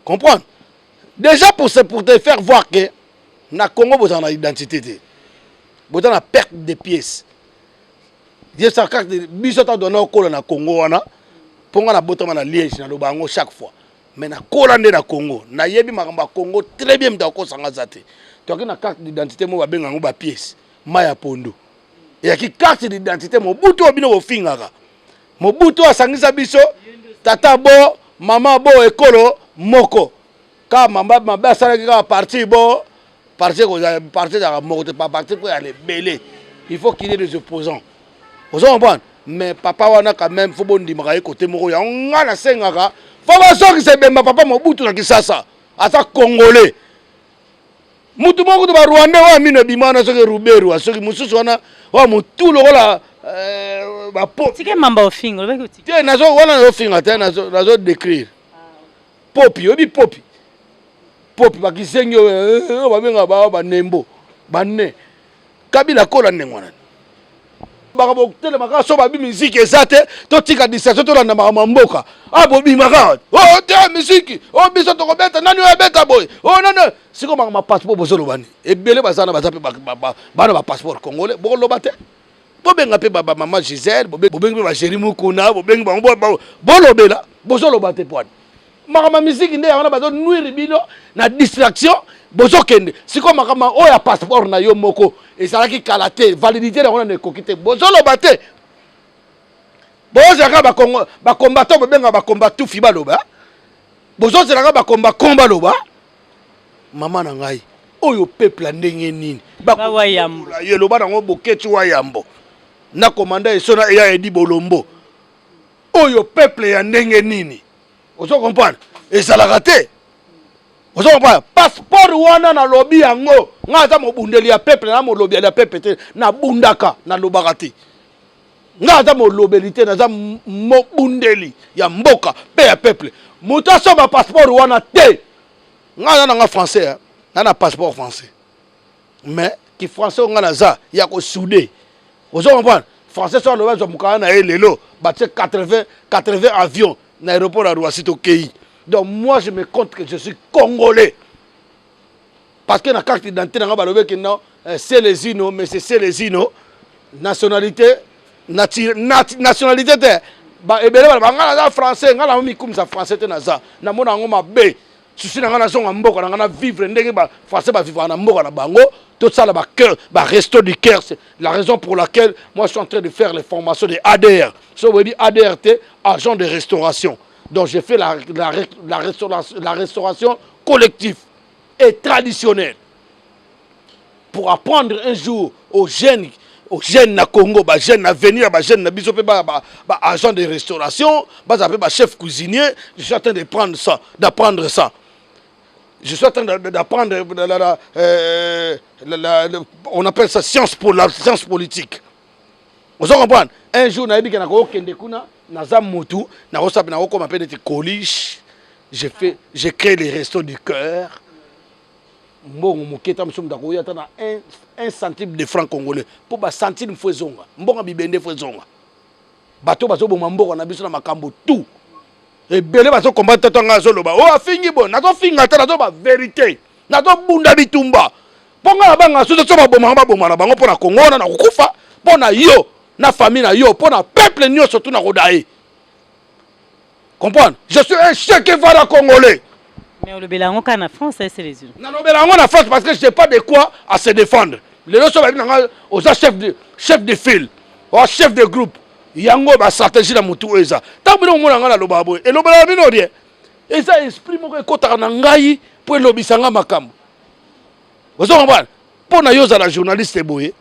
Comprendre? Déjà pour te faire voir que na Congo vous avez une identité. Vous avez une perte de pièces. Dieu sa carte de bisota donné au Congo na Congo wana pour nga na botama na liège na lobango chaque fois. Mais na Kolande na Congo, na yebi makamba Congo très bien mta ko sanga zate. Tu as une carte d'identité mo ba benga ngo ba pièce. Maya Pondo. Et qui carte d'identité Mobutu obino ofingaka. Mobutu asangisa biso tata bo, mama bo ekolo moko. Ka mamba mamba sala ka parti bo, parti da moko pas parti pour aller belé. Il faut qu'il y ait des opposants. Vous comprenez? Mais papa wana quand même faut bon dimaka côté moko ya ngala sengaka. Faut pas ça que c'est bemba papa Mobutu na kisasa. Asa congolais. Mutu moko to ba Rwanda wa mino bimana soki Ruberu soki mususu wana wa mutu lokola ba pop. Tike mamba ofingo lobeki uti. Te nazo wana no finga te nazo décrire. Popi obi popi. Popi ba kisenyo ba benga ba nembo. Ba ne. Kabila kola nengwana. Baka bokutele maka so ba bi musique ezate to tika distraction to landa maka mboka. Abo bi maka. Oh te musique. Oh biso to kobeta nani wa beta boy. Oh non. Siko ma passeport bozolo bani. Ebele bazana bazape bana ba passeport congolais. Boko lobate. Bobenga pe baba maman Gisèle, bobenga ba chéri Mukuna, bobenga bo lobela, bozolo bate poine. Maka musique nde yana bazo nuire bino na distraction. Bozo kende siko makama oya passeport na yo moko ezalaki kalaté validité na ona ekokite bozolo bate bozo ka ba Congo ba combattant benga ba combattu fiba loba bozo zelaka ba combat loba mama na ngai oyo peuple ndenge nini ba wayambo ye loba nango boketi wayambo na commandant esona eya edi bolombo oyo peuple ya ndenge nini ozo comprendre ezalaka te. Vous comprenez? Passeport wana na lobby yango nga za mobundeli ya peuple na mo lobby ya peuple te na bundaka na lobakati nga za mo lobelité na za mobundeli ya mboka pe ya peuple muta so ba passeport wana te nga na nga français na passeport français mais qui français nga na za ya ko soudé. Vous comprenez? Français so loba zo mukana na elelo ba 80 avions na aéroport à Roissy to Kei. Donc moi je me compte que je suis congolais. Parce que la carte d'identité c'est les Zino, mais c'est les Zino. Nationalité, nationalité, français, français, je suis vivre, français, tout ça, le resto du cœur, c'est la raison pour laquelle moi je suis en train de faire les formations de ADR. Ça veut dire ADRT, agent de restauration. Donc j'ai fait la restauration collective et traditionnelle pour apprendre un jour aux jeunes na Congo, aux jeunes à venir, aux jeunes na biso agent de restauration, chef cuisinier. Je suis en train d'apprendre ça. Je suis en train d'apprendre on appelle ça science politique. Vous comprenez? Un jour, j'ai créé les restos du cœur. Un centime de francs congolais. Pour un centime de fouezonga. Mbonga bibende fouezonga. Bato bazo bomambo na biso na makambo tout. Et belé bazo combattre tonga zoloba. Oh afingi bon, nazo finga ta nazo ba vérité. Nazo bunda bitumba. Ponga banga so so ba bomanga bomana bango pona Congo na kukufa, pona yo. Na famille na yo pour na peuple nyo surtout na rodaé. Comprendre? Je suis un chèque vara congolais. Mais le belango kana France c'est les yeux. Non belango na France parce que je n'ai pas de quoi à se défendre. Les autres sont aux chef de file, aux chef de groupe. Yango ba stratégie na mutu eza. Tabino mo na loba boy. Et loba bino rien. Et ça esprit moko ekota na ngai pour lobisanga makambo. Vous comprenez? Pour na yo za la journaliste boy.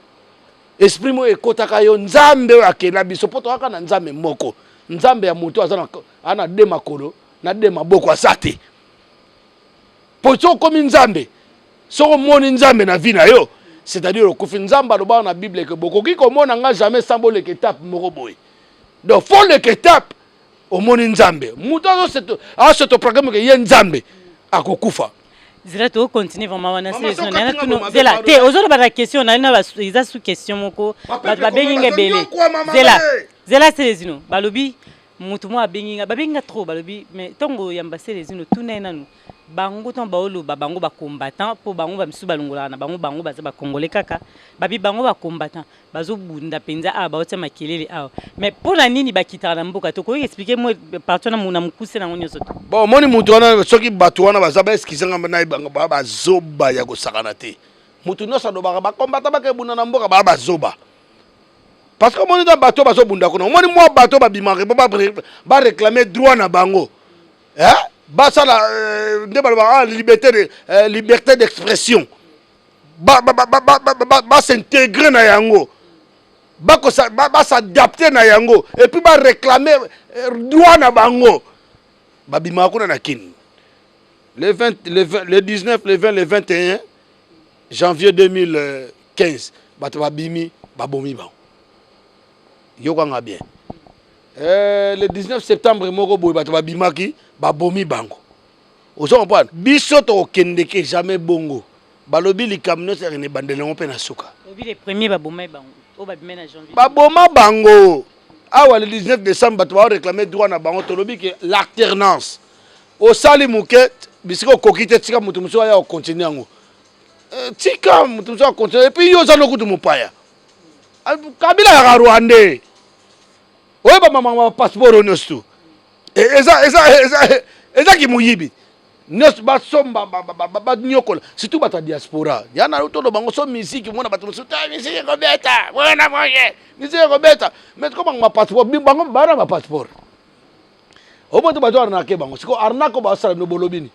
Esprit mo ekotaka yo nzambe akela biso poto aka na nzambe moko nzambe ya mutu azana ana de makolo na de maboko asate poto komi nzambe soko moni nzambe na vie na yo c'est-à-dire okufi nzamba loba na Bible ke bokoki komona nga jamais sambo le étape moko boy donc faut le étape au moni nzambe mutu azo c'est programme ke ye nzambe akokufa. Zela to continue vraiment wana saison na tuno zela te ozolo ba la question na ina ba sous question moko ba benginge belé zela c'est zino balobi mutu mo abenginga babenga trop balobi mais tongo yambase les unes tout nanu bango ton baolo bango ba combattant pour bango ba misu balongola na bango baza ba congolais kaka babi bango ba combattant bazo bunda penza a ba otema kelele a mais pour la nini bakitana na mboka to ko expliquer moi partout na muna mukuse na ngonyo soto bon moni mutu wana soki bato wana baza ba eskizanga na bango ba zoba ya kosakana te mutu no sa do ba combattant ba ke bunda na mboka ba zoba parce que moni da bato bazo bunda ko moni moi bato ba bimare ba réclamer droit na bango hein ça la liberté d'expression s'intégrer na yango s'adapter na yango et puis réclamer droit na bango babima kuna na kin le 19 le 20 le 21 janvier 2015 bato babimi babomi ba yokanga bien le 19 septembre moko boy bato babimaki babomi bango ozo comprendre biso to kendeke jamais bongo balobi likamno sere ne bandele on pe na suka obi les premiers baboma bango o babima na janvier baboma bango awa le 19 décembre bato ba réclamer droit na bango to lobi que l'alternance au sali mouket bisiko kokite tika mutu muso ya continuer ngo tika mutu muso continuer et puis yo za no kutu mupaya kabila ya Rwanda oye ba mama passeport onostu eza ki muyibi nyos ba somba ba nyokola surtout ba ta diaspora yana to do bango so musique mona ba to so ta musique ko beta mona moye musique ko beta mais comment ma passeport bi bango bara ba passeport o mo to ba to arna ke bango siko arna ko ba sala no bolobini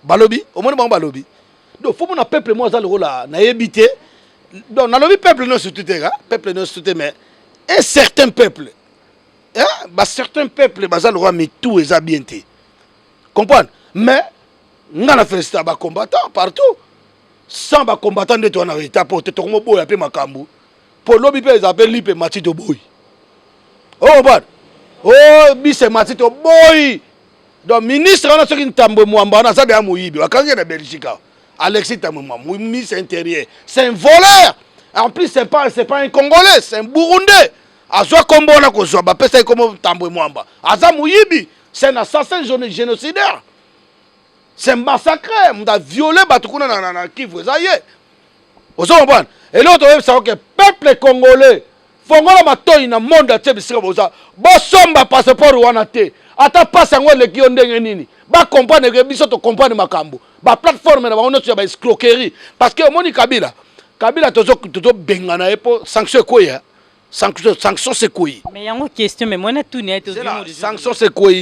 balobi o mo bango balobi do faut mon peuple moi za le rola na yebité donc na lobi peuple no surtout te ga peuple no surtout mais un certain peuple hein ba certain peuple ba za le roi mais tout est bien té comprendre mais ngana féliciter ba combattant partout sans ba combattant de toi na état pour te tomo boya pe makambu pour lobi pe appelle lipe matito boy oh bon oh bise matito boy donc ministre on a ce qui ntambo mwamba na za de amuyibi wakangi na Belgique Alexis Tamuma ministre intérieur c'est un voleur en plus c'est pas un Congolais c'est un Burundais azwa kombo na kozwa ba pesa comme tambwe mwamba aza muyibi c'est un assassin génocidaire c'est un massacre on a violé batukuna na Kivu zaye ozo comprendre et l'autre c'est que peuple congolais fongola matoyi na monde a tebisika boza bo somba passeport wana te ata pasa ngo le kio ndenge nini ba comprendre que biso to comprendre makambo ba plateforme na ba ono ba escroquerie parce que moni Kabila tozo bengana epo sanction koya sanction c'est quoi mais yango question mais moi na tout net sanction c'est quoi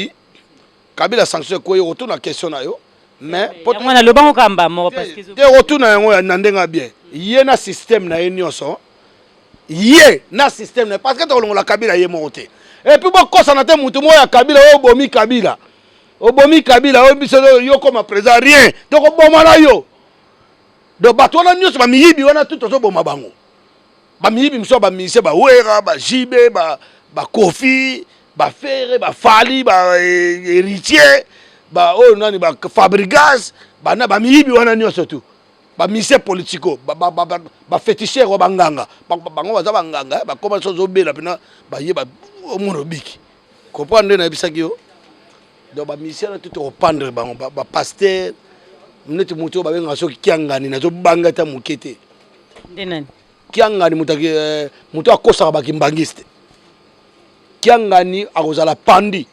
Kabila sanction quoi retourne la question na yo mais moi na lobango kamba mo parce que de retourne na yango na ndenga bien yé système na nyonso yé na système parce que to longola Kabila yé monté et puis bon kosa na te mutu mo ya Kabila obomi Kabila o biso yo comme président rien donc boma na yo donc bato na nyonso ba miyibi wana tout to boma bango ba miyibi mso ba mise ba wera ba jibe ba kofi ba fere ba fali ba héritier ba o nani ba Fabregas ba na ba miyibi wana nyonso tout ba mise politico ba féticheur wa banganga bango baza banganga ba koma so zobela pena ba ye ba monobiki comprendre na bisaki yo donc ba mise na tout opandre bango ba pasteur neti mutu ba benga so kiangani na zo banga ta mukete ndenani kiangani mutu akosa ba kimbangiste kiangani akozala pandi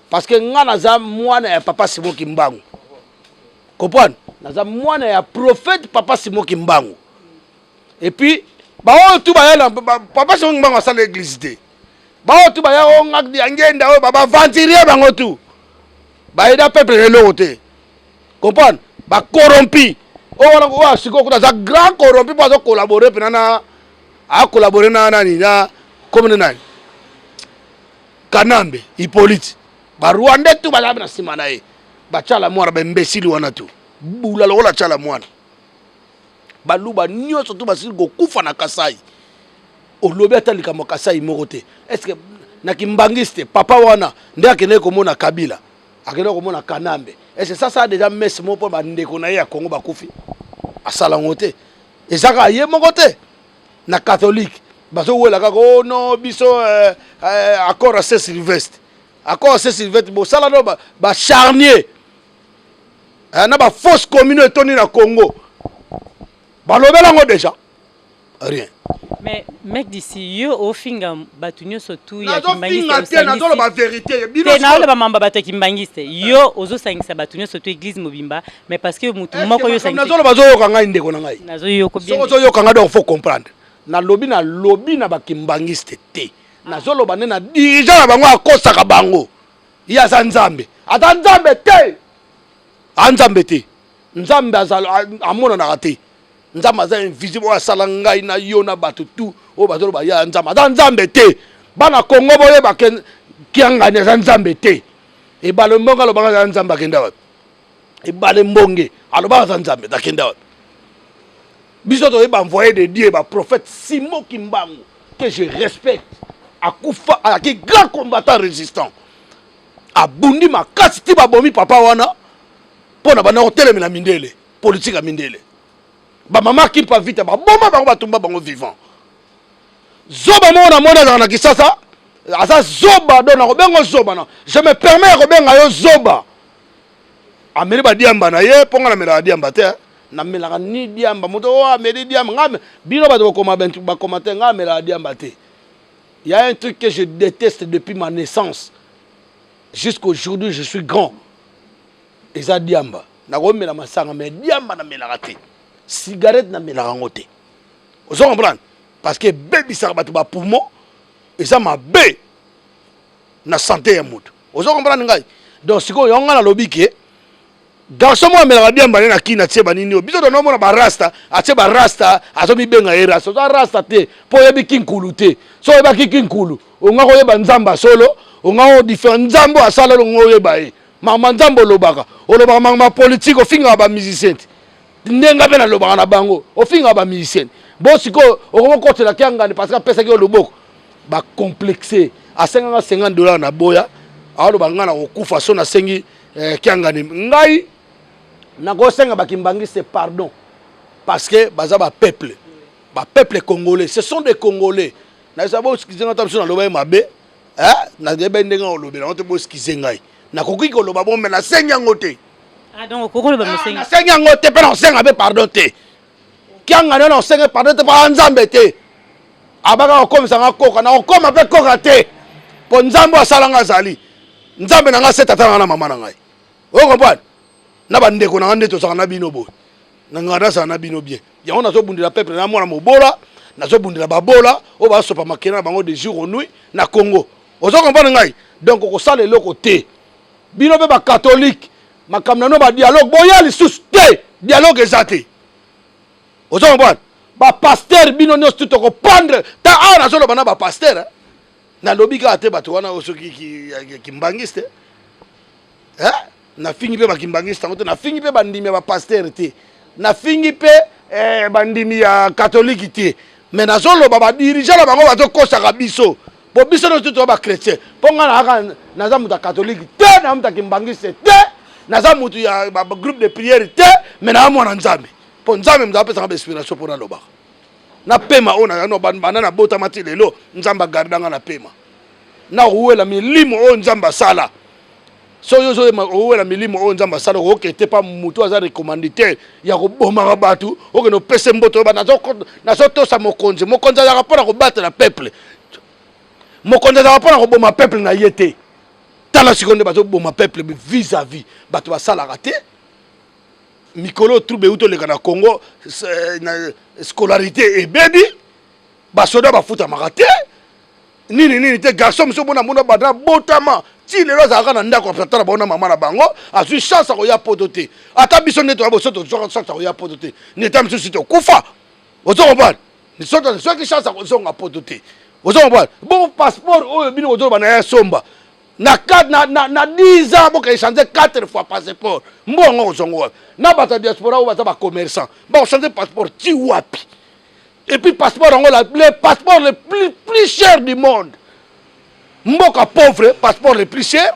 parce que ngana za mwana ya papa Simon Kimbangu comprendre naza mwana ya prophète papa Simon Kimbangu et puis ba o tu ba ya papa Simon Kimbangu à l'église té ba o tu ba ya o ngak ngenda o baba venturier bango tout ba ida peuple le loté comprendre ba corrompu o wana ko siko ko za grand corrompu pas collaborer penana a collaborer na nani na comme nani Kanambe Hippolyte ba Rwanda tout ba na sima na ye ba chala mwana ba imbécile wana tout bula lola chala mwana ba luba nyonso tout ba sili go kufa na Kasai o lobi atalika mo Kasai moko te est-ce que na kimbangiste papa wana ndeke ne ko mona Kabila akene ko mona Kanambe est-ce que ça déjà messe mo po ba ndeko na ya Kongo ba kufi asala ngote ezaka ye moko te na catholique bazo wela kaka oh non biso accord à Saint-Sylvestre accord à Saint-Sylvestre bo sala no ba charnier na ba fausse commune etoni na Congo balobela ngo déjà rien. Mais mec d'ici yo au finga batunyo surtout ya kimbangiste na zo la vérité bino na le mamba bato kimbangiste yo ozo sangisa batunyo surtout église mobimba mais parce que mutu moko yo sangisa na zo bazo yo kanga ndeko na ngai na zo yo ko bien so zo yo kanga donc faut comprendre na lobby na ba kimbangiste te na zo loba na dirigeant na bango akosaka bango ya za nzambe ata nzambe te anzambe te nzambe azala amona na te nzambe aza invisible asala ngai na yo na bato tu o bato ba ya nzambe ata nzambe te bana Congo boye ba kianga ne za nzambe te e balo mbonga lo banga za nzambe akenda wapi e bale mbonge alo ba za nzambe akenda wapi biso to ba envoyer de Dieu ba prophète Simon Kimbangu que je respecte akufa aki grand combattant résistant abundi makasi ti ba bomi papa wana pona bana hotel na mindele politique a mindele ba mama qui pas vite ba bomba ba tumba bango vivant zoba mona na kisasa asa zoba dona ko bengo zoba na je me permets ko benga yo zoba ameli ba diamba na ye ponga na mela diamba te na mela ni diamba moto o ameli diamba ngame bino ba to koma bentu ba commenter ngame la diamba te. Il y a un truc que je déteste depuis ma naissance jusqu'aujourd'hui je suis grand eza diamba na ko mela masanga mais diamba na mela te cigarette na mela ngote ozo comprendre parce que baby ça ba ba poumon et ça ma bé na santé ya mutu ozo comprendre ngai donc siko yonga na lobike garçon mo mela diamba na kina tse banini o biso do no mona ba rasta atse ba rasta azo mi benga era so rasta te po yebi kinkulu te so yeba kinkulu onga ko yeba nzamba solo onga o different nzambo asala lo ngo yeba e mama nzambo lobaka olobaka mama politique ofinga ba musicien ndenga bena lobaka na bango ofinga ba musicien bo siko okokotela kyangani parce que pesa ki oloboko ba complexé a $50 na boya alo bangana okufa so na sengi kyangani ngai na go senga bakimbangiste pardon parce que baza ba peuple congolais ce sont des congolais na sabo skizenga tamso na loba mabe na debe ndenga olobela on te bo skizenga na koki ko loba bombe na senga ngote ah donc kokolo ba mesenga na senga ngote pe na senga be pardon te kyanga na senga pardon te pa nzambe te abaka okomisa nga koka na okoma pe koka te po nzambe asalanga zali nzambe na nga setata na mama na ngai o comprendre na bandeko na ngande to saka na bino bo na ngada sa na bino bien yango na zo bundila peuple na mwana mobola na zo bundila babola o ba sopa makena bango de jour au nuit na Congo ozo comprendre ngai donc ko sala eloko te bino be ba catholique makamna no ba dialogue boya lisusu te dialogue ezate ozo comprendre ba pasteur bino nyos tout ko prendre ta ana solo bana ba pasteur na lobika ate bato wana osoki ki mbangiste na fingi pe ba kimbangiste ngote na fingi pe bandimi ba pasteur te na fingi pe bandimi ya catholique te mais na solo ba dirigeant la bango bato kosaka biso po biso no tout ba chrétien ponga na aka na za muta catholique te na muta kimbangiste te na za mutu ya ba groupe de prière te mais na mwana nzambe po nzambe mza pesa ba inspiration pour na loba na pema ona no bana na bota mati lelo nzamba gardanga na pema na uwela milimo o nzamba sala so yo so uwela milimo o nzamba sala ko kete pa mutu aza recommanditaire ya ko boma batu o ke no pese mboto ba na so to sa mokonzi ya rapona ko battre la peuple mokonzi ya rapona ko boma peuple na yete tala sikonde bato boma peuple vis-à-vis bato basala raté mikolo trouble uto le kana Congo na scolarité et baby basoda bafuta makate nini te garçon mso bona mona badra botama ti lelo za na ndako patala bona mama na bango azu chance ko ya potote ata biso neto abo soto chance ko ya potote neta mso sito kufa ozo comprendre ni soto so ki chance ko zonga potote ozo comprendre bon passeport o bino ozo bana ya somba na 10 ans boka changer 4 fois passeport mbongo ozongo na bata diaspora ou bata ba commerçant ba changer passeport ti wapi et puis passeport le passeport le plus cher du monde mboka pauvre passeport le plus cher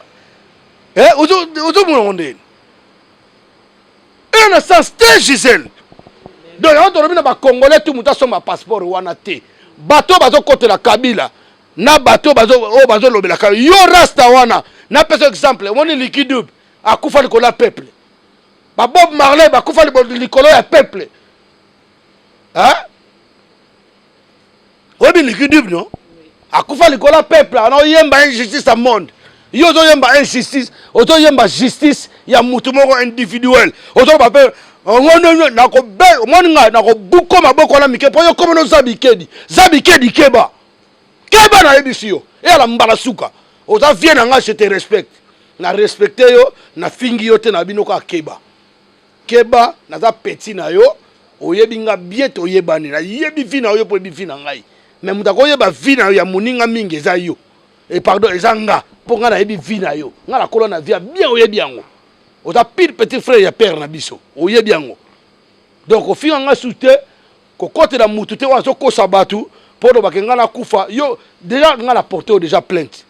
ozo monde et na sens te Gisèle donc on doit ba congolais tout muta soma passeport wana te bato bazo côté la Kabila na bato bazo lobela ka yo rasta wana na par exemple on est liquide akufa likolo ya peuple ba Bob Marley bakufa likolo ya peuple hein obi liquide non akufa likolo ya peuple ana yemba injustice à monde yo zo yemba injustice ozo yemba justice ya mutu moko individuel ozo ba pe ngono na ko be moninga na ko buko maboko na mike po yo komono zabikedi keba na ebisio et ala mbala suka oza vient nga je te respecte na respecter yo na fingi yo te na bino ka keba na za petit na yo oyebi nga bien to yebani na yebi vina yo po yebi vina ngai mais mutako yeba vina ya muninga mingi za yo et pardon ezanga po nga na yebi vina yo nga la kolona via bien oyebi yango oza pile petit frère ya père na biso oyebi yango donc au finga nga soute ko kote na mutu te wazo ko sabatu pour bakenga na kufa yo déjà nga la porter déjà plainte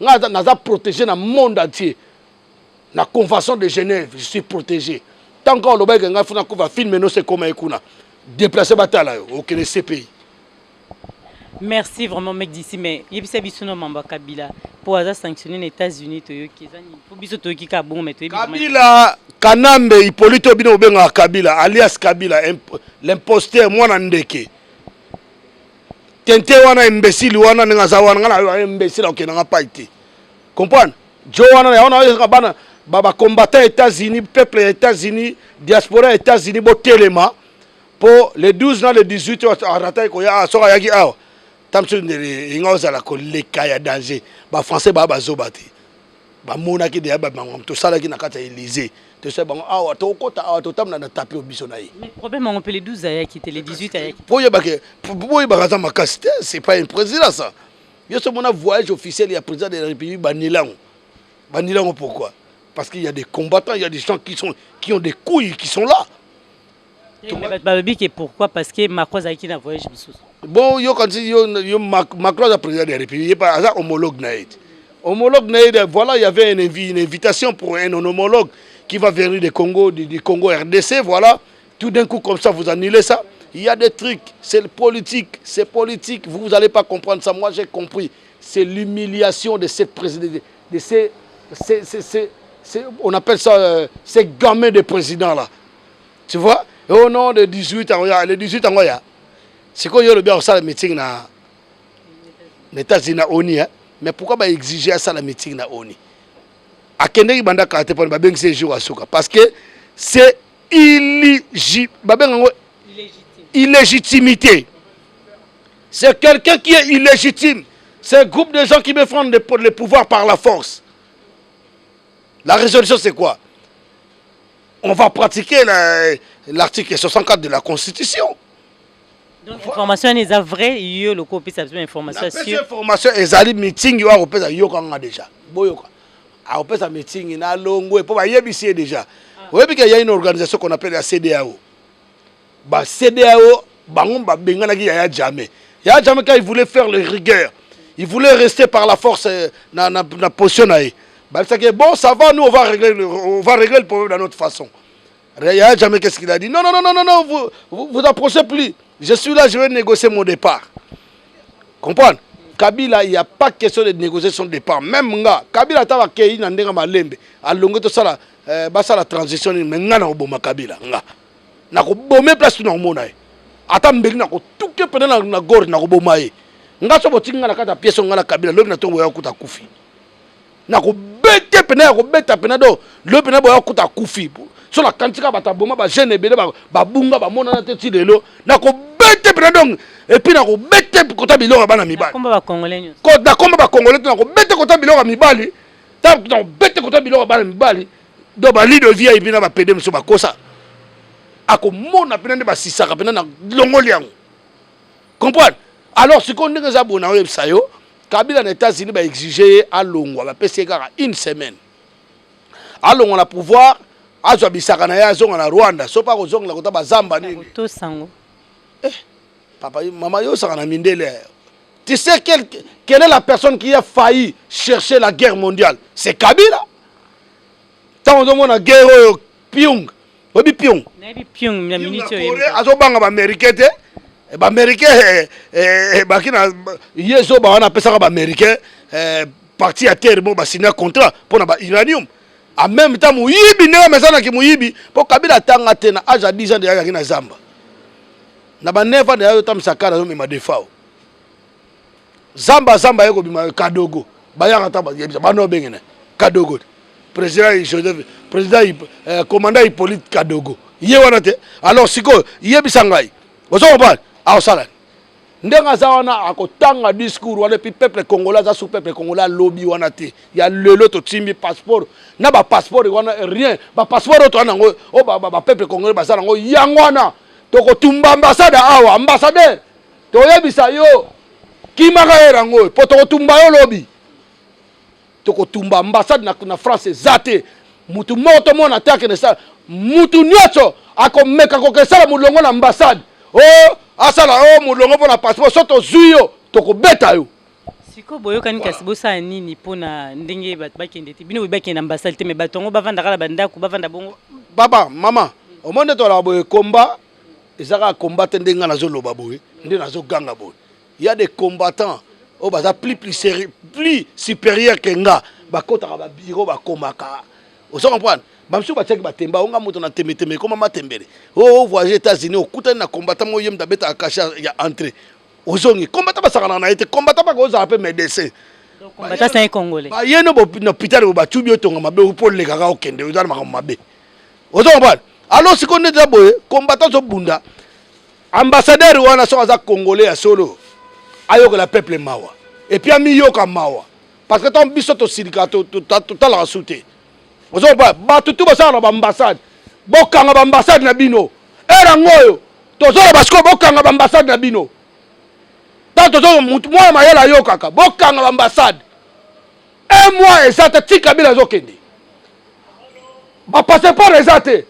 nga za protégé na monde entier na convention de Genève je suis protégé tant qu'on le bague nga funa kufa filmer no c'est comme ekuna déplacer batala yo au CPI. Merci vraiment mec d'ici mais yebisa bisuno mamba Kabila pour avoir sanctionné les États-Unis to yoki zani pour biso to yoki ka bon mais to Kabila Kanambe Hippolyte Obino benga Kabila alias Kabila l'imposteur mwana ndeke tente wana imbécile wana nga za wana ngana imbécile okenanga paiti comprendre jo wana ya wana bana baba combattant États-Unis peuple États-Unis diaspora États-Unis bo telema pour les 12 ans les 18 arata ko ya soka yaki awa tamsu ndele ingoza la ko leka ya danger ba français ba zobati ba mona ki de ba ngam to sala ki na kata Élysée to se bango awa to kota awa to tamna na taper au biso na yi mais problème on peut les 12 aya qui les 18 aya pour y bagaza makasite c'est pas un président ça yo ce mon voyage officiel il y a président de la République banilango pourquoi parce qu'il y a des combattants il y a des gens qui ont des couilles qui sont là. Et pourquoi parce que Macron a qui na voyage bisous bon yo quand yo Macron a président de la République il pas hasard homologue naïd voilà il y avait une invitation pour un homologue qui va venir du Congo RDC voilà tout d'un coup comme ça vous annulez ça il y a des trucs c'est politique vous allez pas comprendre ça moi j'ai compris c'est l'humiliation de cette présidente de ces on appelle ça ces gamins de président là tu vois et au nom de 18 ans les 18 ans c'est quoi yo le bien ça le meeting na États-Unis na ONU hein mais pourquoi ba exiger ça le meeting na ONU akende ki banda karte pour ba beng ces jours asuka parce que c'est illégitimité c'est quelqu'un qui est illégitime c'est un groupe de gens qui veulent prendre le pouvoir par la force. La résolution c'est quoi? On va pratiquer l'article 64 de la Constitution. Donc l'information est vraie, il y a le copie de information. L'information est allée meeting il y a au pays à déjà. Boyoka. Au pays à meeting il a longo et pour y est déjà. Vous voyez qu'il y a une organisation qu'on appelle la CEDEAO. Bah CEDEAO bangon ba bengana ki ya jamais. Ya jamais quand il voulait faire le rigueur. Il voulait rester par la force na position na. Bah ça que bon ça va nous on va régler le problème de notre façon. Ya jamais qu'est-ce qu'il a dit? Non vous approchez plus. Je suis là, je vais négocier mon départ. Comprendre? Kabila, il n'y a pas question de négocier son départ. Même nga, Kabila tava kei na ndenga malembe. Alongo to sala basa la transition mais nga na oboma Kabila nga. Na ko bomé place na mona e. Ata mbeli na ko tuke pena na gor na ko boma e. Nga so botinga na kata pièce nga na Kabila lobi na tongo ya kuta kufi. Na ko bete pena ya ko beta pena do lobi na boya kuta kufi. So la kantika bata boma ba jeune ebele ba bunga ba mona na teti lelo na ko bete pena donc et puis na ko bete kota biloko bana mibali. Komba ba congolais. Ko da komba ba congolais na ko bete kota biloko mibali. Ta na bete kota biloko bana mibali. Do ba lido via ibina ba pede mso ba kosa. Ako mona pena de ba sisaka pena na longoli yango. Comprendre? Alors ce qu'on dit que ça bona websa yo, Kabila na États-Unis ba exiger à Longwa ba pese kaka une semaine. À Longwa na pouvoir azo bisaka na ya zonga na Rwanda, so pa ko zonga la kota ba zamba nini. To sango. Papa, maman yo saka na mindele. Tu sais quelle est la personne qui a failli chercher la guerre mondiale? C'est Kabila. Tant on a guerre Pyong. Obi Pyong. Na bi Pyong na minute yo. Azo banga ba américain te. ba américain bakina yeso ba wana pesa ba américain parti à terre bon ba signer contrat pour na ba uranium en même temps muyibi ne mesana ki muyibi pour Kabila tanga te na âge à 10 ans de yaki na zamba na ba 9 ans de yo tam sakara zo ma defao zamba yeko bima kadogo ba yaka ta ba yebisa ba no bengene kadogo président Joseph président commandant Hippolyte Kadogo ye wana te alors siko yebisa ngai ozo ba a osala ndenga za wana akotanga discours wana puis peuple congolais za sous peuple congolais lobby wana te ya lelo to timbi passeport na ba passeport wana rien ba passeport to wana ngo o ba peuple congolais ba sala ngo yangwana to ko tumba ambassade awa ambassadeur to yebisa yo kimaka era ngo po to tumba yo lobby to ko tumba ambassade na France zate mutu moto mona take na sa mutu nyoto akomeka ko kesala mulongo na ambassade oh asala o mulongo pona passeport soto zuyo to ko beta yo siko boyokani kasi bosa nini pona ndenge bat bakende te bino bakende ambassade te me batongo bavanda kala bandako bavanda bongo baba mama o monde to la boye combat ezaka combattre ndenga na zo loba boye nde na zo ganga boye il y a des combattants au baza plus supérieur que nga bakota ba biro ba komaka ozo comprendre bamsu ba tcheki batemba onga moto na temeteme koma matembele o voyager États-Unis okutani na combattant mo yem dabeta akasha ya entrée ozongi combattant ba sakana na été combattant ba ko za pe médecin donc combattant c'est un congolais ba yeno bo na hôpital ba tubi otonga mabe pour le kaka okende ozana makam mabe ozo comprendre alors si konne za boye combattant zo bunda ambassadeur wana so za congolais ya solo ayoka la peuple mawa et puis ami yoka mawa parce que ton biso to silika to la souté ozo ba batutu basala ba ambassade bokanga ba ambassade na bino era ngoyo tozola basko bokanga ba ambassade na bino tanto zo moi mayela yokaka bokanga ba ambassade un mois ezata tika bila zokende ba passeport ezate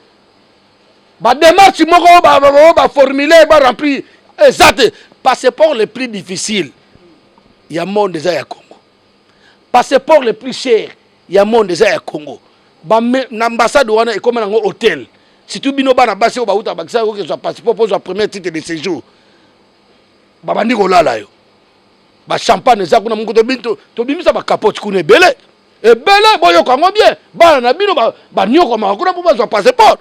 ba démarche moko ba formuler ba remplir ezate passeport le plus difficile il y a monde déjà ya Congo passeport le plus cher il y a monde déjà ya Congo ba ambassade wana ekoma nango hôtel surtout bino bana basi o ba uta ba kisa ko ke passeport pour premier titre de séjour ba bandi ko lala yo ba champagne za kuna mungu to bimisa ba capote kuna ebele boyo kango bien bana na bino ba nyoko ma kuna pour ba passeport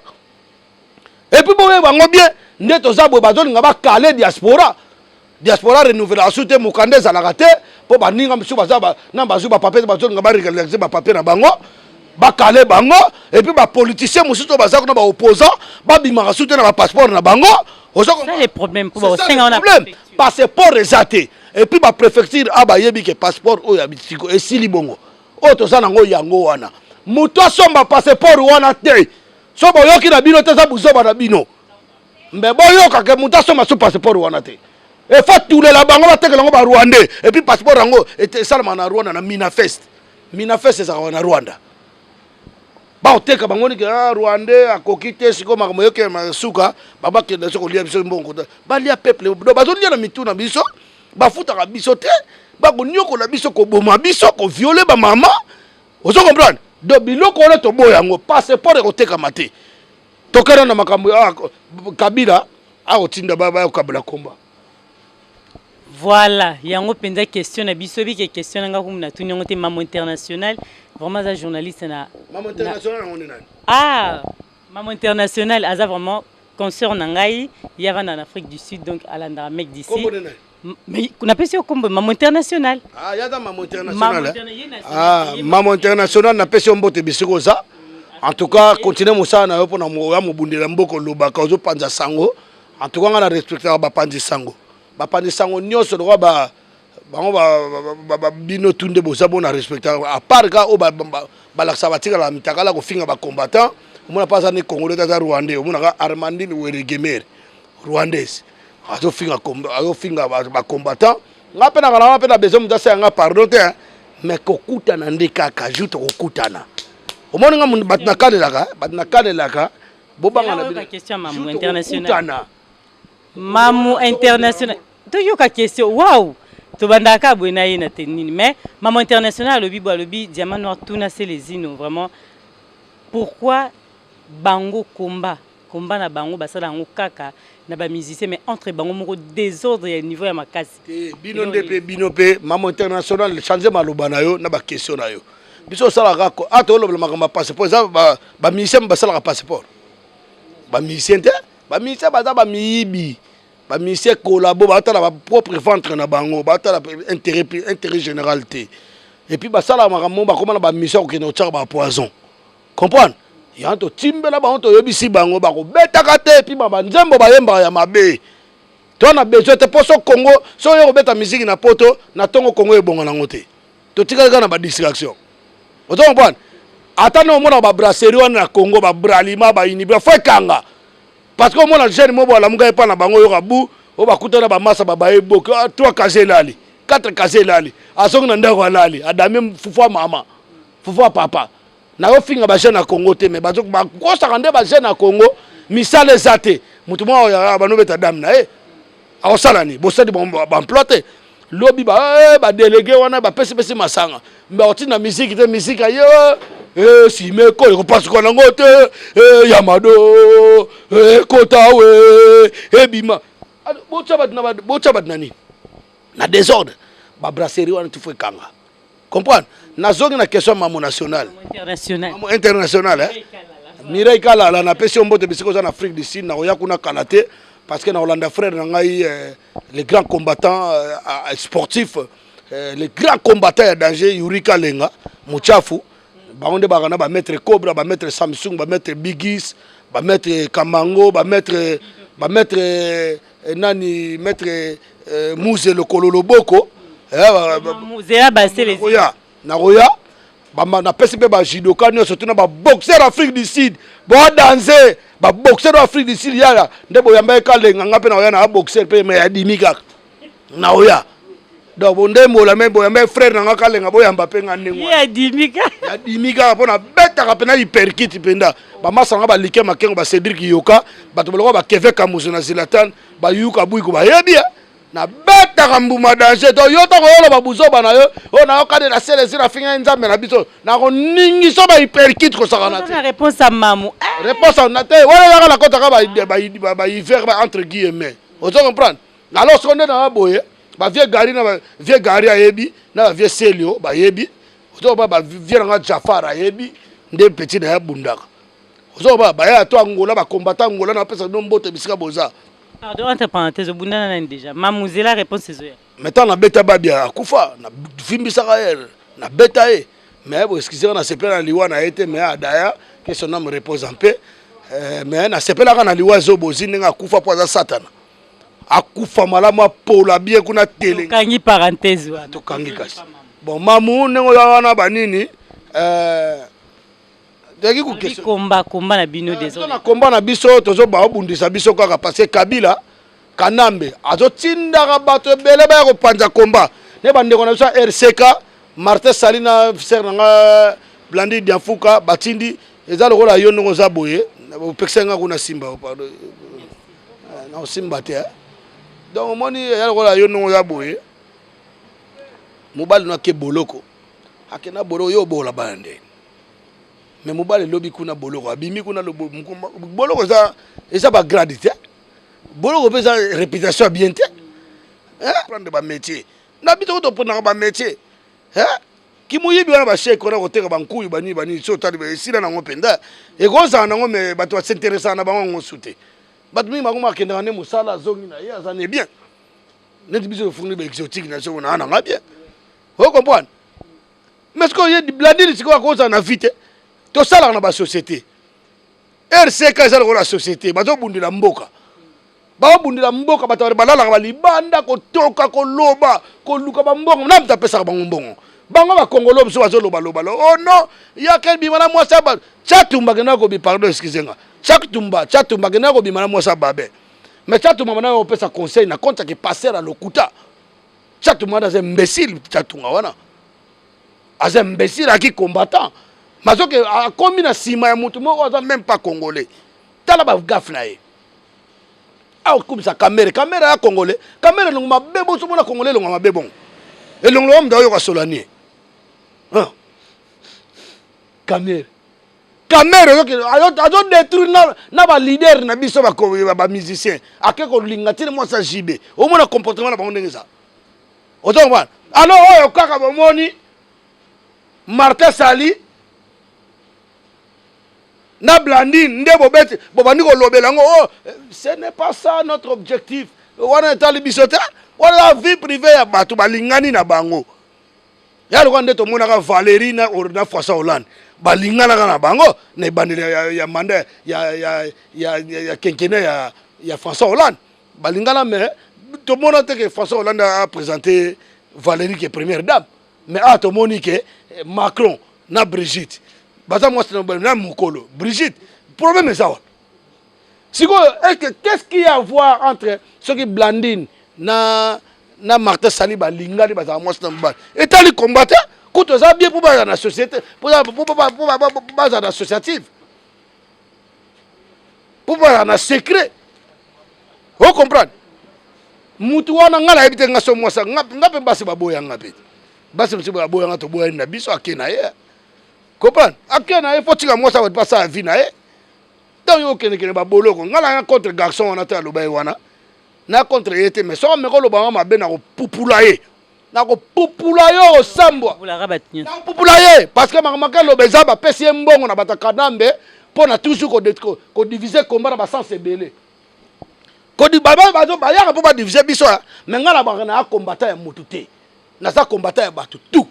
et puis boyo bango bien ndeto za boy bazoli nga ba kale diaspora renouveler asute mukande za la raté pour ba ninga msu baza ba na bazu ba papier bazoli nga ba régulariser ba papier na bango bakale bango et puis ba politicien musuto baza kuna ba opposant ba bimaka soute na ba passeport na bango ça les problèmes pour ba senga on a passeport ezate et puis ba préfecture aba yebi ke passeport o ya bitiko esili bongo o to sana ngo yango wana muto somba passeport wana te so boyoki na bino te za buzoba na bino mbe boyoka ke muto somba so passeport wana te e faut tout la bango ba tekela ngo ba Rwandais et puis passeport yango et salama na Rwanda na Minafest eza na Rwanda ba oteka bangoni ke Rwandais akoki te siko makambo yoke masuka babake na soko lia biso mbongo ba lia peuple do bazo lia na mitu na biso ba futa ka biso te ba ko nyoko la biso ko boma biso ko violer ba mama ozo comprendre do biloko na to boyango passeport ko teka mate tokera na makambo Kabila a otinda ba Kabila komba. Voilà, il y a une question na bisobi qui question nga comme na tunyo te Maman International vraiment un journaliste na Maman International on est là. Ah, Maman International a vraiment concert ngai il y a en Afrique du Sud donc à l'endroit mec d'ici. Mais on appelle ça comme Maman International. Ah, il y a Maman International. Ah, Maman International na pesi mbote bisiko za. En tout cas, continuez musa na yo pona mo ya mobundela mboko lobaka ozo panza sango. En tout cas, on a respecté ba panzi sango. Bapandi sango nyonso do ba bango ba bino tunde boza bona respecter à part ka o ba laksa batika la mitakala ko finga ba combattant mona pas ne congolais ta rwandais mona ka Armandine Weregemer rwandais azo finga ba combattant ngape na besoin mutasa nga pardon te mais kokuta na ndeka ka juto kokutana omoni nga batna kanelaka bobanga na bino question Maman International Maman International. Tu as une question. Waouh! Tu vas d'accord pour une tenue. Mais Maman International, le diamant noir, tout c'est les inos. Vraiment. Pourquoi Bango combat combat na bango basala ngo kaka na ba musicien mais entre bango moko désordre ya niveau ya makasi bino ndepe bino pe mamo international changer maloba na yo na ba question na yo biso sala kako ato lo makamba passeport za ba musicien basala passeport ba musicien te ba musicien baza ba miyibi ba musicien collabo ba tala ba propre ventre na bango ba tala intérêt général te et puis basala makambo ba komana ba mission ko no tshaka ba poison comprendre yanto timbela ba onto yebisi bango ba ko betaka te et puis ba nzembo ba yemba ya mabe to na besoin te poso Congo so yo beta musique na poto na tongo Congo ebonga na ngote to tika na ba distraction oto comprendre ata no mona ba brasserie wana na Congo ba bralima ba inibra fa kanga parce que mona jeune mo bola muka epa na bango yo kabu o ba kutana ba masa ba ba eboke 3 kazelali 4 kazelali asonga na ndako alali adame fufa mama fufa papa na yo finga ba jeune na Congo te mais bazo ba kosa kande ba jeune na Congo misale zate mutu mo ya ba no beta dame na aosalani bosadi ba employé lobby ba délégué wana ba pesi masanga mais otina musique te musique ayo si me ko ko passe ko na ngote yamado kotawe ebima bocha nani na désordre ba brasserie wana tu fais kanga comprendre na zongi na question mamo national international Mireille Kalala na pesi ombote bisiko en Afrique du Sud na oya kuna kalaté parce que na Hollande frère na ngai les grands combattants sportifs les grands combattants à danger Yuri Kalenga Muchafu baonde bagana ba maître Cobra ba maître Samsung ba maître Bigis ba maître Kamango ba maître nani maître Mouze le Kololo Boko Mouze ba c'est les na roya na pesi pe ba judoka nyo surtout na ba boxeur Afrique du Sud bo danser ba boxeur Afrique du Sud ya ndebo yamba Kalenga ngape na oya na boxeur pe me adimika na oya donc ndembo la membo yamba frère na Kalenga bo yamba pe ngandengo ya dimika pona beta ka pena hyperkit penda ba masanga ba like makengo ba Cédric Yoka ba to ba Keve Kamuzu na Zlatan ba yuka buiko ba yebia na beta kambuma danger to yota ko yola babuzo bana yo o na okade na sele zira finga nzambe na biso na ko ningi so ba hyperkit ko sakana te réponse à mamu réponse na te wala la kota ka ba hiver ba entre guillemets o to comprendre alors ce qu'on est dans boye ba vieux gari na vieux gari ayebi na vieux Celio ba yebi o to ba vieux nga Jafar ayebi nde petit na bundaka o to ba ya to Angola ba combattant Angola na pesa nombote bisika boza. Pardon, entre parenthèses, au bout d'un déjà. Mamouze la réponse c'est ça. Maintenant, na beta babia akufa, na fimbisa kaer, na beta e. Mais bon, excusez-moi, na sepela na liwa na été mais adaya que son âme repose en paix. Mais na sepela na liwa zobozi nga akufa poza satana. Akufa malamu pola bien kuna tele. Kangi parenthèse wa. To kangi kasi. Bon, mamu nengo ya wana banini combat na bino désolé. Na combat na biso tozo ba obundisa biso kaka parce que Kabila Kanambe azo tindaka bato ebele ba ko panza combat. Ne bande ko na biso RCK Martin Salina ser nga Blandi Diafuka batindi ezalo ko la yono ko za boye opexenga kuna Simba pardon. Na Simba te. Donc moni ezalo ko la yono ko za boye. Mobali na ke boloko. Akena bolo yo bola bande. Mais mobile lobby kuna boloko abimi kuna boloko ça ba gradité boloko pesa réputation bien té prendre ba métier na bito to prendre ba métier ki muyibi wana ba chèque ona koteka ba nkuyu bani so tali ba sila na ngopenda e koza na ngome bato ba s'intéresser na bango ngosuté bato mi makoma kenda ne musala zongi na ya ça n'est bien net biso fourni ba exotique na so na nga bien vous comprenez mais ce que y a di bladil siko koza na vite to sala na ba société RCK ezala ko la société bazo bundila mboka ba bundila mboka bato balala ba libanda ko toka ko loba ko luka ba mbongo na mta pesa ba mbongo bango ba kongolo biso bazo loba oh non ya quel bimana moi ça ba chatumba gena ko bi pardon excusez-moi chatumba gena ko bimana moi ça babe mais chatumba mana ko pesa conseil na compte qui passer à lokuta chatumba dans imbécile chatunga wana az imbécile qui combattant. Mais a commis na sima ya mutu moko aza même pas congolais. Tala ba gaf na ye. Ah comme ça caméra ya congolais. Caméra longo mabebo so mona congolais longo mabebo. Et longo mda yo ka solani. Caméra. caméra azo détruire na ba leader na biso ba musicien akeko lingatine moi ça JB au moins comportement na bango ndenge ça ozo ngwana alors oyo kaka bomoni Martin Sali na Blandine nde bobeti bobandi ko lobela ngo oh ce n'est pas ça notre objectif wana tali bisota wala vie privée ya batu balingani na bango ya lo nde to monaka Valérie na François Hollande balingana na bango na bandele ya manda ya kenkene ya François Hollande balingana mais tout le monde que François Hollande a présenté Valérie qui est première dame mais à tout le monde que Macron na Brigitte baza moi c'est na Mukolo Brigitte problème est ça siko qu'est-ce qu'il y a à voir entre ceux qui Blandine na Martin Sali balingani baza moi c'est na et tant les combattants quand ça bien pour la société pour la associative pour la secret vous comprenez mutu wana ngala ebite ngaso mwasa ngape basi baboya ngape basi msibo baboya ngato boya na biso akena ye comprendre akena ye fotika mwasa wa pasa vie na ye donc yo kene baboloko ngala contre garçon wana ta loba wana na contre yete mais so meko loba mabe na ko pupula ye na ko pupula yo sambwa na pupula ye parce que makamaka loba za ba pesi mbongo na batakadambe pona toujours ko diviser combat na ba sens ebele kodi baba bazo bayaka po ba diviser biso mais ngala ba na combattant ya mutu te na za combattant ya batu tout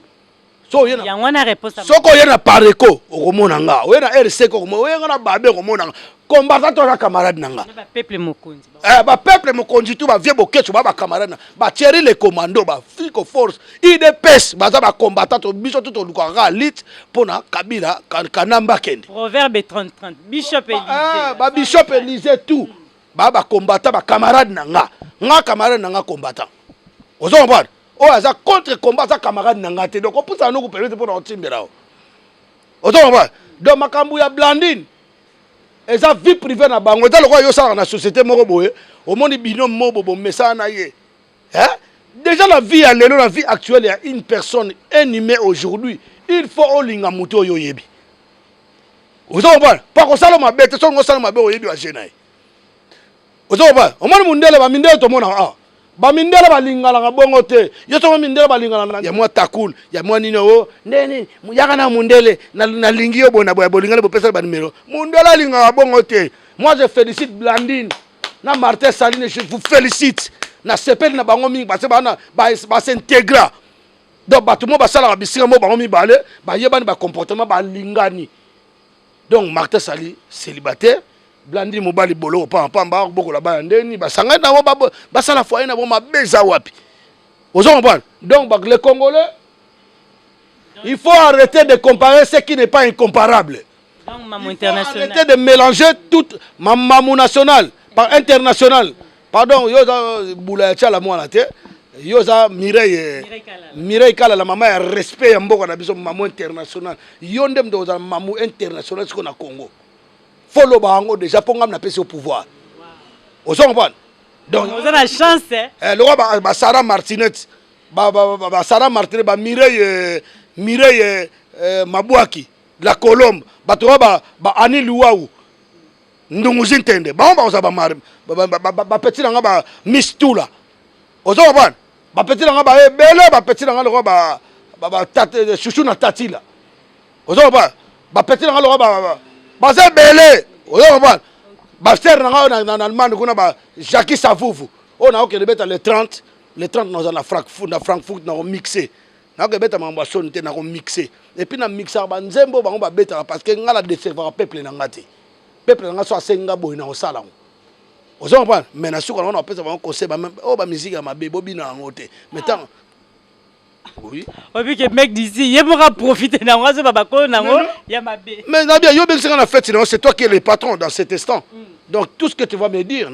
so yena ya ngwana réponse soko yena pareko okomona nga oyena RC ko oyena na babe okomona nga combattant to na camarade nanga ba peuple mokonzi ba peuple mokonzi tout ba vie bokecho ba camarade ba Thierry le commando ba Fico force IDPS baza ba combattant to biso tout to lukaka lit pona Kabila kanamba kende proverbe 30-30 Bishop Élysée ba Bishop Élysée tout ba combattant ba camarade nanga camarade nanga combattant ozo comprendre o aza contre combat za camarade nanga te donc on peut ça nous permettre pour otimbera ozo comprendre donc makambu ya Blandine eza vie privée na bango ta lokwa yo sala na société moko boye au monde binom mobo bo message na ye hein déjà la vie à l'élo la vie actuelle il y a une personne un humain aujourd'hui il faut olinga muto yo yebi ozo comprendre pas ko sala ma bête so ngo sala ma be oyebi wa jenaye ozoba omoni mundele ba mindele to mona ba mindele balingana nga bongo te yo to mindele balingana ya mwa takul ya mwa nino o nene yaka na mundele na lingi yo bona boya bolingana bo pesa ba numéro mundele linga bongo te moi je félicite Blandine na Martin Saline je vous félicite na sepel na bango mingi parce ba s'intégrer donc ba tout mo ba sala ba singa mo bango mi balé ba yebani ba comportement ba lingani donc Martin Sali célibataire Blandine mobali bolo pamba boko la ba ndeni basanga na bo basala foyer na bo mabeza wapi ozo comprendre donc les Congolais il faut arrêter de comparer ce qui n'est pas incomparable donc maman international arrêter de mélanger tout maman national par international pardon yo za bula cha la mwana te yo za Mireille Kala la maman ya respect ya mboko na biso maman international yo ndem do za maman international siko na Congo follow bango déjà pour ngam na pesi au pouvoir au son bon donc vous avez la chance le roi ba Sarah Martinet ba Sarah Martinet ba Mireille Mabouaki la Colombe ba to ba Ani Luau ndungu zintende ba za ba mar ba petit nga ba Mistula au son bon ba petit nga ba bele ba petit nga le roi ba tate chouchou na tatila au son bon ba petit nga le roi ba baza belé oyo ba ba ser na Allemagne kuna ba Jackie Savuvu on a okele beta le 30 nous na Frankfurt na mixer na okele beta mambo sonte na mixer et puis na mixer ba nzembo bango ba beta parce que ngala décevoir peuple na ngati peuple na so asenga boy na osala ozo comprendre mais na suka on pesa ba conseil ba ba musique ya mabe bobina ngote mais tant oui. Oui, que mec d'ici, il va profiter d'un oiseau, il y a ma bé. Mais Nabia, c'est toi qui es le patron dans cet instant. Donc tout ce que tu vas me dire,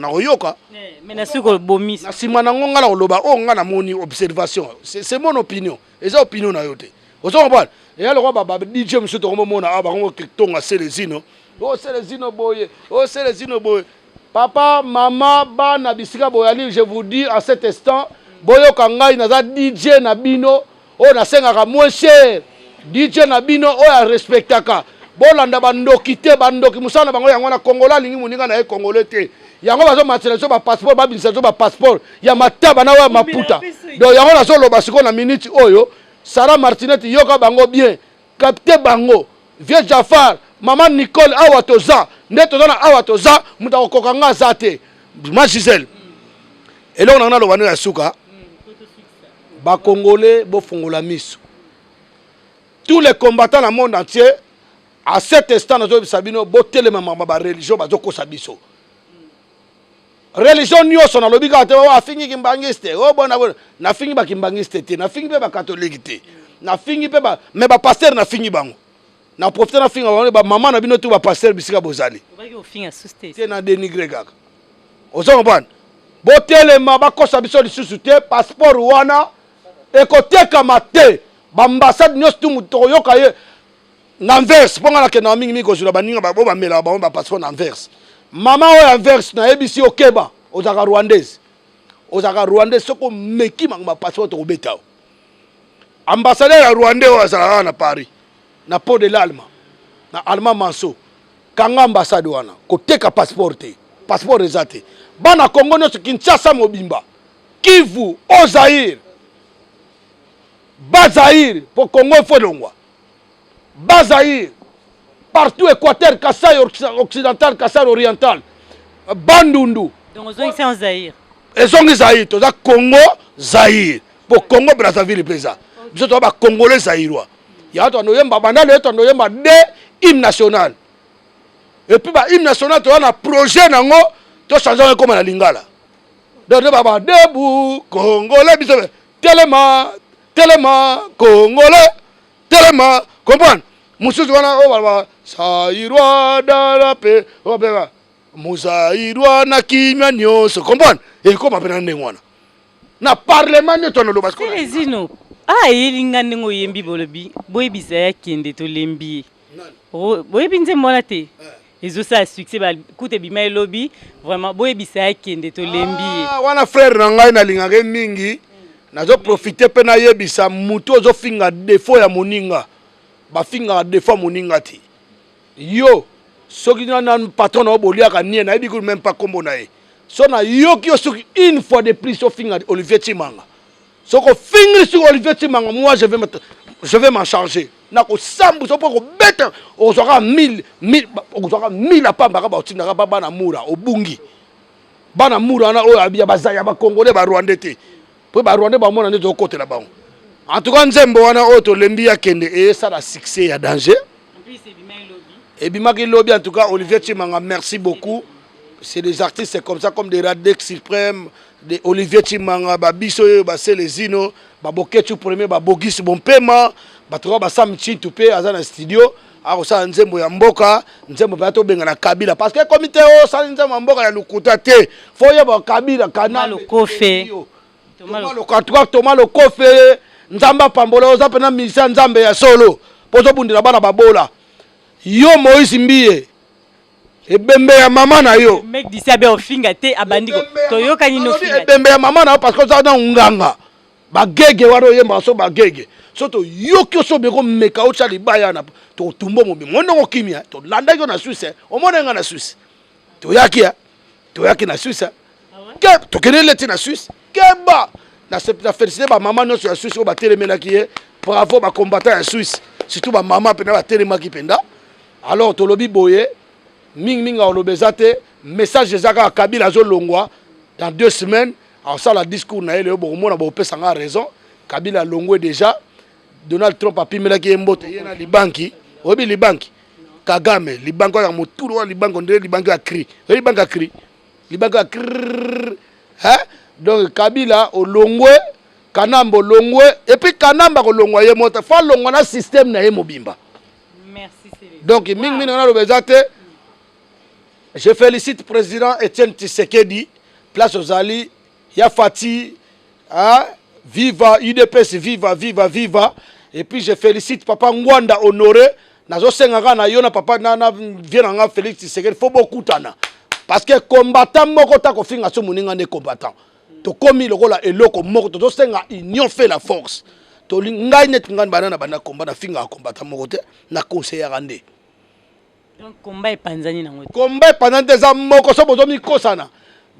mais na suko bomis. Na simana ngonga la loba o nga na moni observation. C'est mon opinion. Et ça opinion na yote. Ozo comprendre. Et alors ba DJ monsieur to mona aba ngo tonga Selezino. Oh Selezino boye. Oh Selezino boye. Papa, maman, ba na bisika boyali, je vous dis à cet instant boyo kangai naza DJ na bino o na sengaka moins cher DJ na bino o ya respectaka bolanda bandoki te bandoki musana bango yango na Kongola lingi muninga na ye Congolais te yango bazo matela ba passeport ba binisa ba passeport ya mataba na wa maputa donc yango na solo basiko na minute oyo Sarah Martinet yoka bango bien capte bango vieux Jafar maman Nicole awa toza nde toza na awa toza muta kokanga zate ma Gisèle et là on a le ya suka ba Congolais bo fongola miso tous les combattants dans le monde entier à cet instant nous sabino bo telema ba religion ba zoko sabiso religion nyonso na lobika te wa fingi kimbangiste o bona na fingi ba kimbangiste te na fingi pe ba catholique te na fingi pe ba mais ba pasteur na fingi bango na professeur na fingi ba maman na bino tu ba pasteur bisika bozali o finga susté te na dénigrer kaka ozo comprendre bo telema ba kosa biso lisusu te passeport wana ekoteka mate ba ambassade nyonso tu muto yoka ye n'enverse ponga na ke na mingi ko zula baninga ba bo ba mela ba passeport n'enverse Maman ou inverse na ebisi okeba ozaka rwandaise soko meki mangba passeport to beta ambassadeur ya Rwandais o azala na Paris na port de l'Allemand na Allemand Manso kanga ambassade wana koteka passeport ezate bana Congo no Kinshasa mobimba Kivu Ozaïr Bazaïr pour Congo folongwa Bazaïr partout Équateur, Kassai occidental, Kassai oriental, Bandundu. Donc ils sont en Zaïre. Ils sont en Zaïre, tout ça Congo, Zaïre. Pour Congo Brazzaville pesa. Nous sommes Congolais Zaïrois. Il y a un yemba banane, un yemba de hymne national. Et puis hymne national, tu as un projet nango, tu changes comme la lingala. Donc baba debout Congolais, tellement Congolais, tellement comprendre. Mususu wana o baba sairwa darape o beba musairwa na kimya nyonso comprendre et comme apena ndengwana na parlement ne tono lo basko les ino ah elinga ndengo yembi bolobi boy bisaya kende to lembi boy binze mona te ezo sa succès ba kute bima lobby vraiment boy bisaya kende to lembi wana frère na ngai na lingaka mingi nazo profiter pe na yebisa mutu ozo finga défaut ya moninga bafinga défaut moninga ti yo soki na patron na boliaka nie na ebi ko même pas kombo na e so na yo ki soki une fois de plus so finga Olivier Timanga soko fingi sur Olivier Timanga moi je vais m'en charger na ko sambu so ko beta o sera 1000 à pas ba otinaka ba bana mura obungi bana mura na o abia bazaya ba Congolais ba Rwandais te po ba Rwandais ba mona ndezo côté la bango. En tout cas, Nzembo wana oto lembi ya kende et ça la succès ya danger. En plus c'est bima lobby. Et bima ki lobby en tout cas Olivier Timanga merci beaucoup. C'est des artistes c'est comme ça comme des Radex Suprême, des Olivier Timanga, ba biso ba Selezino, ba Boketu premier ba Bogis Bompema, ba trois ba Sam Chitoupe azana studio. A ça Nzembo ya mboka, Nzembo ba to benga na Kabila parce que comité o ça Nzembo mboka ya lukuta te. Foya ba Kabila kana le kofe. Thomas le kofe. Nzamba pambola oza pena misa nzambe ya solo pozo bundira bana babola yo Moïse Mbie ebembe ya mama na yo mec d'ici abe ofinga te abandiko toyoka ni no finga ebembe ya mama na yo parce que ça na nganga bagege waro yemba so bagege soto yoki so beko meka o chali baya na to tumbo mobi mondo kimia to landa yo na Suisse o mona nga na Suisse to yaki na Suisse ke to kenele te na Suisse keba na félicité ba maman no sur la Suisse o ba telemela ki bravo ba combattant en Suisse surtout ba maman pena ba telema ki penda alors to lobi boye minga o lobezate message ezaka Kabila zo longwa dans 2 semaines alors ça la discours na ele bo mona bo pesa nga raison Kabila longwe déjà Donald Trump a pimela ki mbote yena libanki obi libanki Kagame libanko ya muturu wa libanko ndele libanko ya cri libanko ya cri hein. Donc Kabila au longwe Kanamba longwe et puis Kanamba ko longwa ye mota fa longwa na système na ye mobimba. Merci Céline. Donc mingi na lo bezate je félicite président Etienne Tshisekedi place aux Ali ya Fati hein viva UDPS viva et puis je félicite papa Ngwanda Honoré nazo senga na yo na papa na viena nga Félix Tshisekedi faut beaucoup tana parce que combattant moko ta ko finga so muninga ne combattant to komi lokola eloko moko to senga union fait la force to ngai net ngani banana bana combat na finga combattant moko te na conseiller rande Donc combat et panzani na ngote. Combat pendant des ans moko so bozo mi kosana.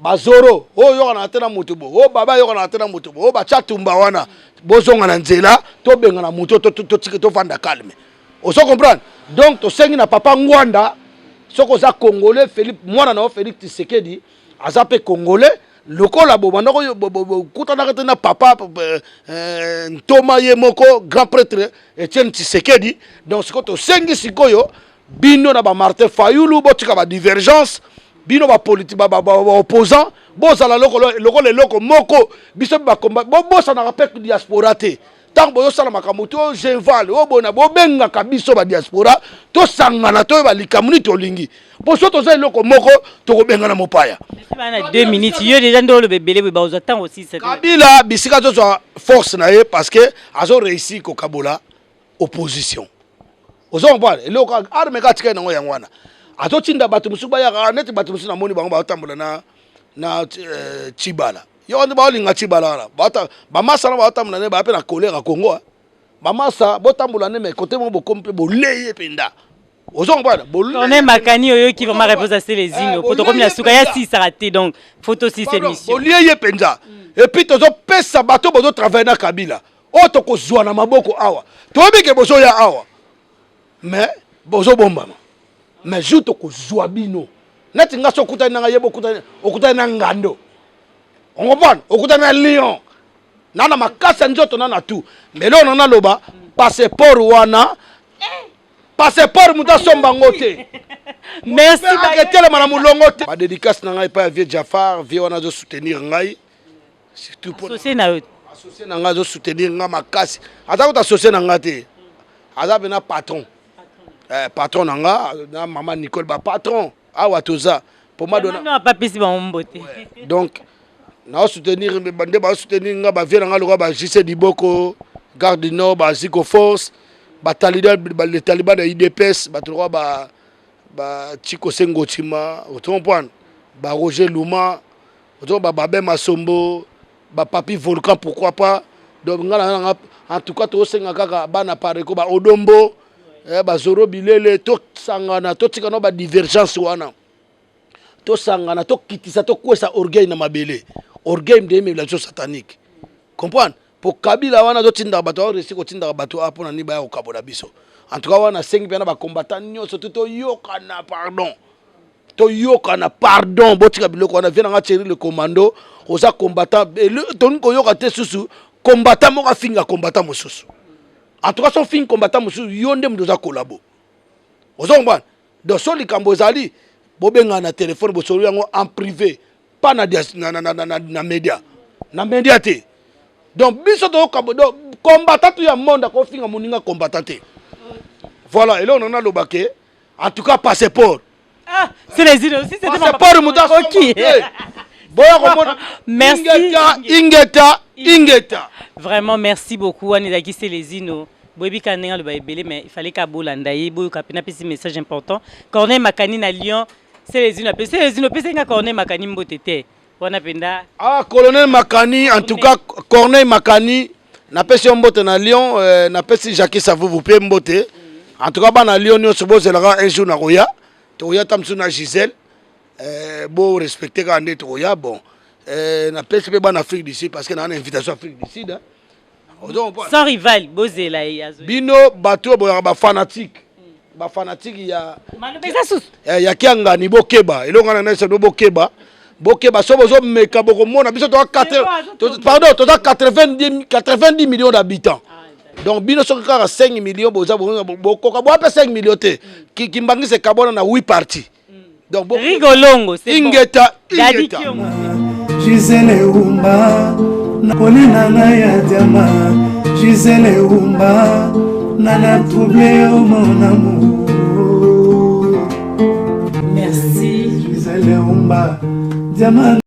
Bazoro, oh yo na tena mutubo, oh baba yo na tena mutubo, oh bacha tumba wana. Bozonga na nzela, to benga na muto to fanda calme. Oso comprendre. Donc to sengi na papa Ngwanda, soko za congolais Philippe mwana na Félix Tshisekedi, azape congolais. Lokola bobanda ko kutana na papa Ntoma ye moko grand prêtre Etienne Tshisekedi. Donc siko to sengi sikoyo bino na ba Martin Fayulu botika ba divergence bino ba politique ba opposant bozala loko moko biso ba combat bosa na rappel diaspora te tant boyo sala makambo to genval o bona bo benga ka biso ba diaspora to sangana to ba likamuni to lingi boso to za loko moko to ko benga na mopaya. Bana 2 minutes yo déjà ndo le bébé ba ozatant aussi c'est Kabila bisika to force na ye parce que azo réussi ko kabola opposition. Ozo mbana eloko arme ka tika ngo yangwana azo tinda batu musuba ya net batu musu na moni bango ba tambola na Chibala yo ndo ba linga Chibala wala ba masa na ba tambola ne ba pe na kolera Congo ba masa bo tambola ne me côté mo bo komple bo leye penda ozo mbana bo on est makani oyo qui vraiment reposer les zino poto comme la suka ya 6 raté donc photo 6 émission bo leye penda et puis tozo pesa bato bozo travailler na Kabila o to ko zwa na maboko awa to bike bozo ya awa mais bozo bombama mais juto ko zouabino neti nga so kutana nga yebo kutana ngando on comprend okutana lion nana makasa njoto nana tu mais là on a loba passeport wana passeport muta somba ngote merci ba tele mana mulongo te ba dédicace na ngai pa vieux Jafar vieux wana zo soutenir ngai surtout pour associé na nga zo soutenir nga makasi ata ko associé na nga te azabe na patron patron nanga na maman Nicole ba patron awa toza pour moi donner non pas pisi ba mbote donc na soutenir bande ba soutenir nga ba vieux nga ba JC Diboko garde du nord ba Ziko force ba les talibans de IDPS ba trois ba Chiko Sengo Chima tu comprends ba Roger Luma tu ba Babé Masombo ba Papi Volcan pourquoi pas donc nga en tout cas to senga kaka bana pare ko ba Odombo bazoro bilele to sangana to tikano ba divergence wana to sangana to kitisa to kwesa orgueil na mabele orgueil de médiation satanique comprendre pour Kabila wana to tinda bato resi ko tinda bato apona ni ba ya okabola biso en tout cas wana sengi pena ba combattant nyoso to yokana pardon botika biloko wana vient nga chéri le commando oza combattant ton ko yokate susu combattant mo ka finga combattant mosusu. En tout cas, son film combattant, yonde mdoza kolabo. Ozongban, donc so likambo zali, bobenga na téléphone bosolo yango en privé, pas na média. Na média te. Donc biso to combattant tu ya monde ko finga moninga combattant te. Voilà, et là on a le baquet. En tout cas passeport. Ah, c'est les îles aussi, c'est passeport muta OK. Merci. Ingeta. Vraiment, merci beaucoup. Anidaki Célésino. Boyebi Kanenga le baibele, mais il fallait qu'à Bolandaye, Boyo Kapina, petit message important. Corneille Makani na Lyon, Célésino, Pessenga Corneille Makani Mbotete. Wanapenda. Ah, colonel Makani, en tout cas, Corneille Makani, na pesi mbote na Lyon, na pesi Jacques Savou vous paye mbote. En tout cas, na Lyon, nous sommes un jour na Roya. Toya Tamsou na Gisèle. Bon, respecter quand on est Roya, bon. Na pesi pe ban Afrique d'ici parce que na une invitation Afrique d'ici hein. Sans rival Bozela bino bato ba fanatique ya kianga ni bokeba elonga na nesa bokeba so bozo meka boko mona biso to 90 millions d'habitants. Donc bino so ka 5 millions boza boko ka bo 5 millions te ki mbangise kabona na 8 parties. Donc rigolongo c'est ingeta Gisele Umba nakolina na ya diama Gisele Umba nana troublé au mon amour. Merci Gisele Umba diama